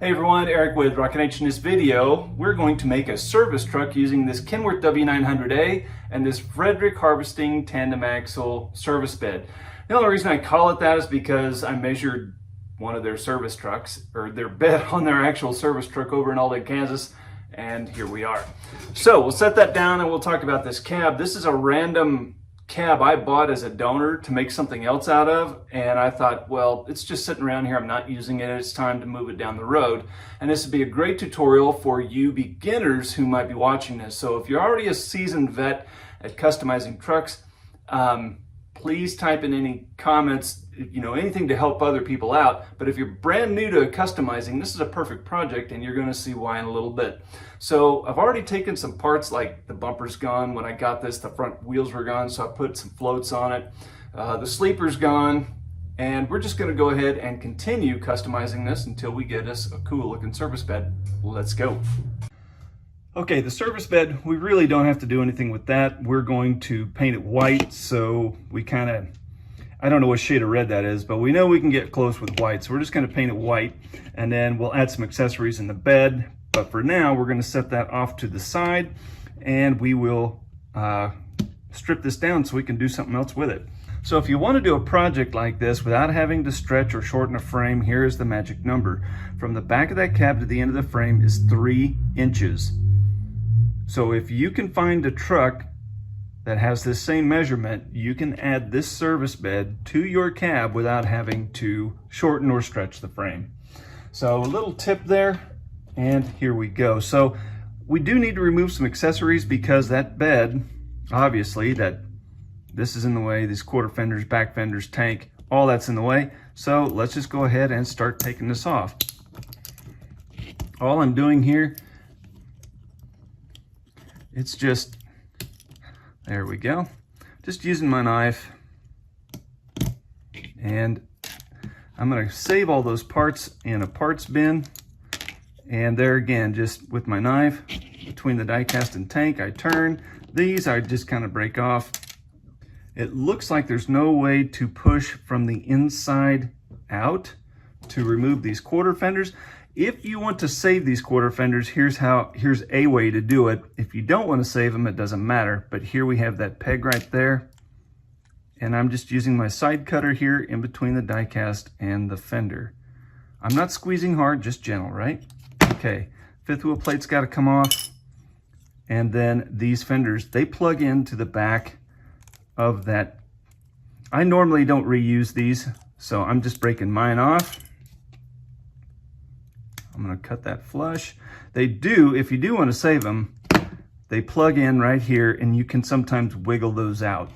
Hey everyone, Eric with Rockin H. In this video, we're going to make a service truck using this Kenworth W900A and this Frederick Harvesting tandem axle service bed. The only reason I call it that is because I measured one of their service trucks, or their bed on their actual service truck over in Alden, Kansas, and here we are. So we'll set that down and we'll talk about this cab. This is a random cab I bought as a donor to make something else out of, and I thought, well, it's just sitting around here, I'm not using it, it's time to move it down the road. And this would be a great tutorial for you beginners who might be watching this. So if you're already a seasoned vet at customizing trucks, please type in any comments, anything to help other people out. But if you're brand new to customizing, this is a perfect project, and you're going to see why in a little bit. So I've already taken some parts, like the bumper's gone. When I got this, the front wheels were gone, so I put some floats on it. The sleeper's gone, and we're just going to go ahead and continue customizing this until we get us a cool looking service bed. Let's go. Okay, the service bed, we really don't have to do anything with that. We're going to paint it white, so we kind of, I don't know what shade of red that is, but we know we can get close with white, so we're just going to paint it white, and then we'll add some accessories in the bed. But for now, we're going to set that off to the side, and we will strip this down so we can do something else with it. So if you want to do a project like this without having to stretch or shorten a frame, here is the magic number. From the back of that cab to the end of the frame is 3 inches. So if you can find a truck that has this same measurement, you can add this service bed to your cab without having to shorten or stretch the frame. So a little tip there, and here we go. So we do need to remove some accessories because that bed, obviously, this is in the way, these quarter fenders, back fenders, tank, all that's in the way. So let's just go ahead and start taking this off. All I'm doing here, it's just, there we go. Just using my knife, and I'm gonna save all those parts in a parts bin. And there again, just with my knife, between the diecast and tank, I turn. These I just kind of break off. It looks like there's no way to push from the inside out to remove these quarter fenders. If you want to save these quarter fenders, here's a way to do it. If you don't want to save them, it doesn't matter. But here we have that peg right there. And I'm just using my side cutter here in between the diecast and the fender. I'm not squeezing hard, just gentle, right? Okay, fifth wheel plate's got to come off. And then these fenders, they plug into the back of that. I normally don't reuse these, so I'm just breaking mine off. I'm going to cut that flush. They do, if you do want to save them, they plug in right here, and you can sometimes wiggle those out.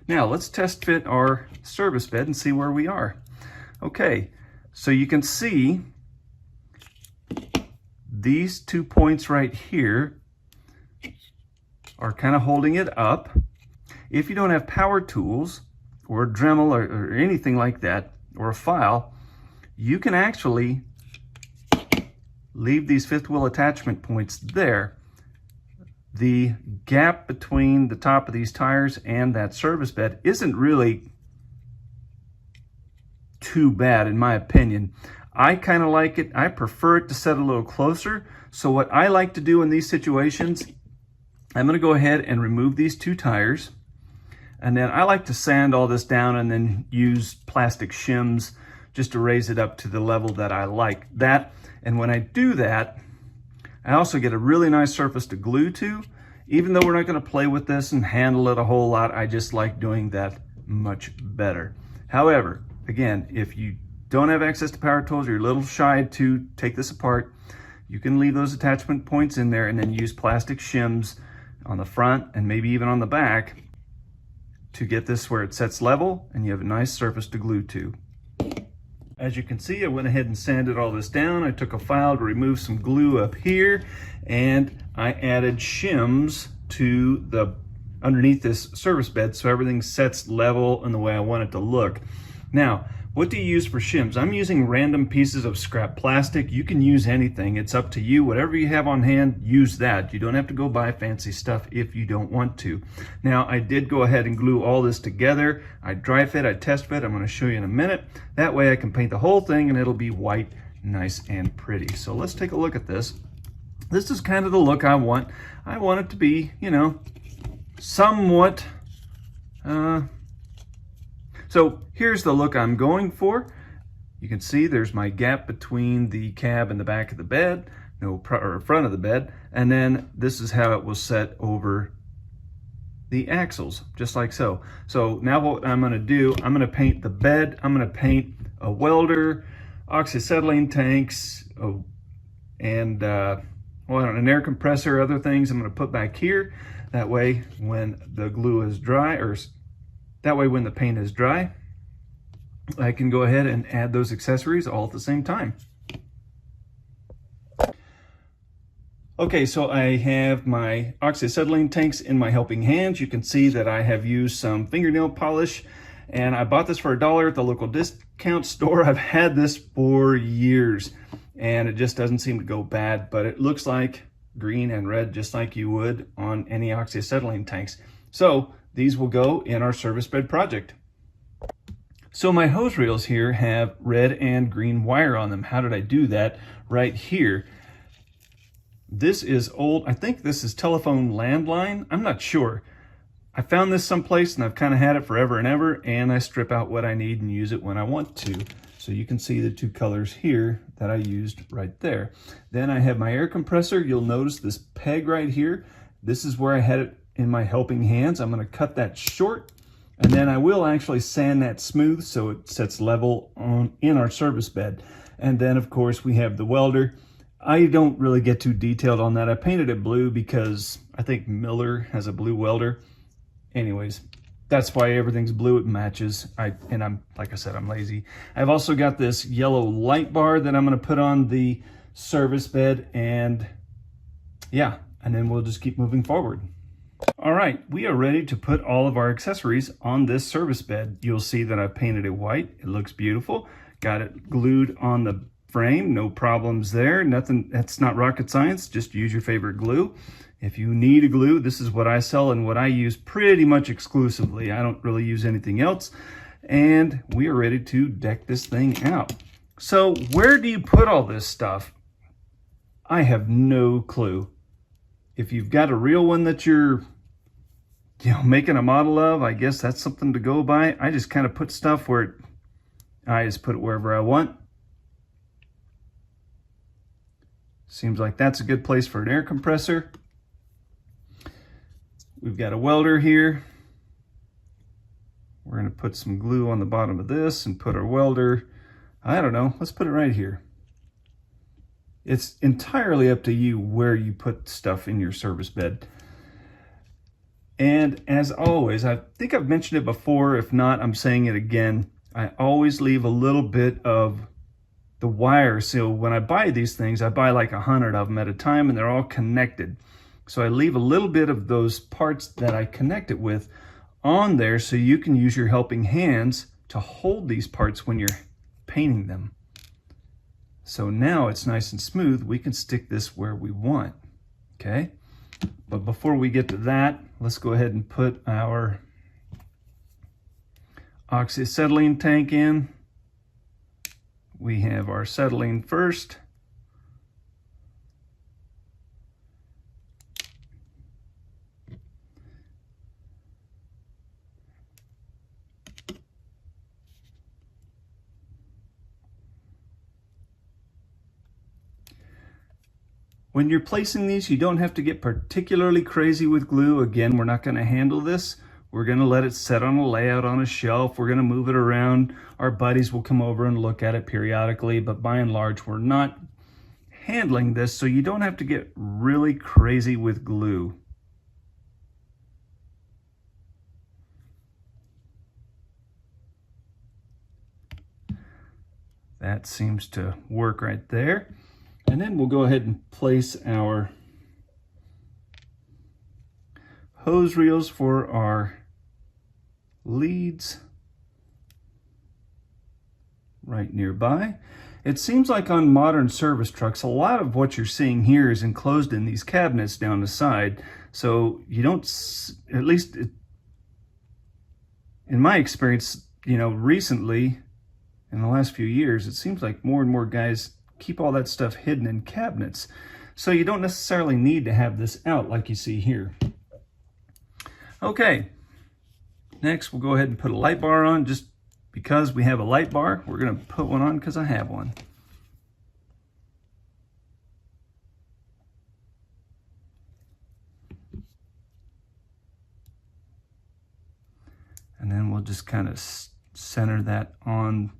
Now let's test fit our service bed and see where we are. Okay, so you can see these 2 points right here are kind of holding it up. If you don't have power tools or a Dremel or anything like that, or a file, you can actually leave these fifth wheel attachment points there. The gap between the top of these tires and that service bed isn't really too bad in my opinion. I kind of like it. I prefer it to set a little closer. So what I like to do in these situations, I'm going to go ahead and remove these 2 tires. And then I like to sand all this down and then use plastic shims just to raise it up to the level that I like that. And when I do that, I also get a really nice surface to glue to. Even though we're not going to play with this and handle it a whole lot, I just like doing that much better. However, again, if you don't have access to power tools, you're a little shy to take this apart, you can leave those attachment points in there and then use plastic shims on the front and maybe even on the back to get this where it sets level and you have a nice surface to glue to. As you can see, I went ahead and sanded all this down. I took a file to remove some glue up here, and I added shims to the underneath this service bed so everything sets level in the way I want it to look. Now, what do you use for shims? I'm using random pieces of scrap plastic. You can use anything. It's up to you. Whatever you have on hand, use that. You don't have to go buy fancy stuff if you don't want to. Now, I did go ahead and glue all this together. I dry fit, I test fit. I'm going to show you in a minute. That way I can paint the whole thing and it'll be white nice and pretty. So let's take a look at this. This is kind of the look I want. I want it to be, you know, somewhat, so here's the look I'm going for. You can see there's my gap between the cab and the back of the bed, or front of the bed, and then this is how it will set over the axles, just like so. So now what I'm gonna do, I'm gonna paint the bed, I'm gonna paint a welder, oxyacetylene tanks, and an air compressor, other things I'm gonna put back here. That way when the glue is dry, or that way when the paint is dry, I can go ahead and add those accessories all at the same time. Okay, so I have my oxyacetylene tanks in my helping hands. You can see that I have used some fingernail polish, and I bought this for $1 at the local discount store. I've had this for years and it just doesn't seem to go bad, but it looks like green and red just like you would on any oxyacetylene tanks. So these will go in our service bed project. So my hose reels here have red and green wire on them. How did I do that? Right here. This is old, I think this is telephone landline. I'm not sure. I found this someplace and I've kind of had it forever and ever, and I strip out what I need and use it when I want to. So you can see the two colors here that I used right there. Then I have my air compressor. You'll notice this peg right here. This is where I had it in my helping hands. I'm going to cut that short, and then I will actually sand that smooth so it sets level in our service bed. And then of course we have the welder. I don't really get too detailed on that. I painted it blue because I think Miller has a blue welder. Anyways, that's why everything's blue, it matches. I'm like I said, I'm lazy. I've also got this yellow light bar that I'm gonna put on the service bed, and yeah, and then we'll just keep moving forward. All right, we are ready to put all of our accessories on this service bed. You'll see that I painted it white. It looks beautiful. Got it glued on the frame, no problems there. Nothing, that's not rocket science. Just use your favorite glue. If you need a glue, this is what I sell and what I use pretty much exclusively. I don't really use anything else. And we are ready to deck this thing out. So where do you put all this stuff? I have no clue. If you've got a real one that you're making a model of, I guess that's something to go by. I just kind of put stuff where I just put it wherever I want. Seems like that's a good place for an air compressor. We've got a welder here. We're going to put some glue on the bottom of this and put our welder, I don't know, let's put it right here. It's entirely up to you where you put stuff in your service bed. And as always, I think I've mentioned it before. If not, I'm saying it again. I always leave a little bit of the wire. So when I buy these things, I buy like 100 of them at a time, and they're all connected. So I leave a little bit of those parts that I connect it with on there so you can use your helping hands to hold these parts when you're painting them. So now it's nice and smooth. We can stick this where we want, okay? But before we get to that, let's go ahead and put our oxyacetylene tank in. We have our acetylene first. When you're placing these, you don't have to get particularly crazy with glue. Again, we're not going to handle this. We're going to let it set on a layout on a shelf. We're going to move it around. Our buddies will come over and look at it periodically, but by and large, we're not handling this, so you don't have to get really crazy with glue. That seems to work right there. And then we'll go ahead and place our hose reels for our leads right nearby. It seems like on modern service trucks, a lot of what you're seeing here is enclosed in these cabinets down the side. So you don't, at least in my experience, recently, in the last few years, it seems like more and more guys keep all that stuff hidden in cabinets. So you don't necessarily need to have this out like you see here. Okay, next we'll go ahead and put a light bar on. Just because we have a light bar, we're going to put one on because I have one. And then we'll just kind of center that on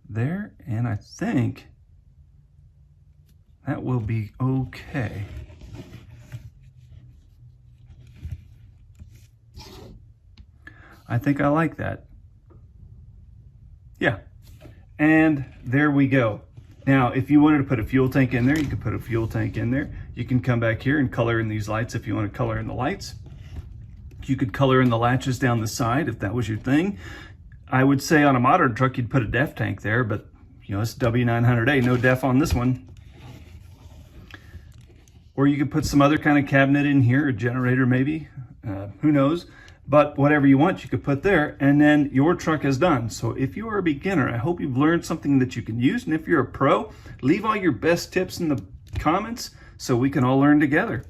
there, and I think that will be okay. I think I like that. Yeah, and there we go. Now, if you wanted to put a fuel tank in there, you could put a fuel tank in there. You can come back here and color in these lights if you want to color in the lights. You could color in the latches down the side if that was your thing. I would say on a modern truck, you'd put a def tank there, but you know, it's W900A, no def on this one. Or you could put some other kind of cabinet in here, a generator maybe, who knows. But whatever you want, you could put there, and then your truck is done. So if you are a beginner, I hope you've learned something that you can use. And if you're a pro, leave all your best tips in the comments so we can all learn together.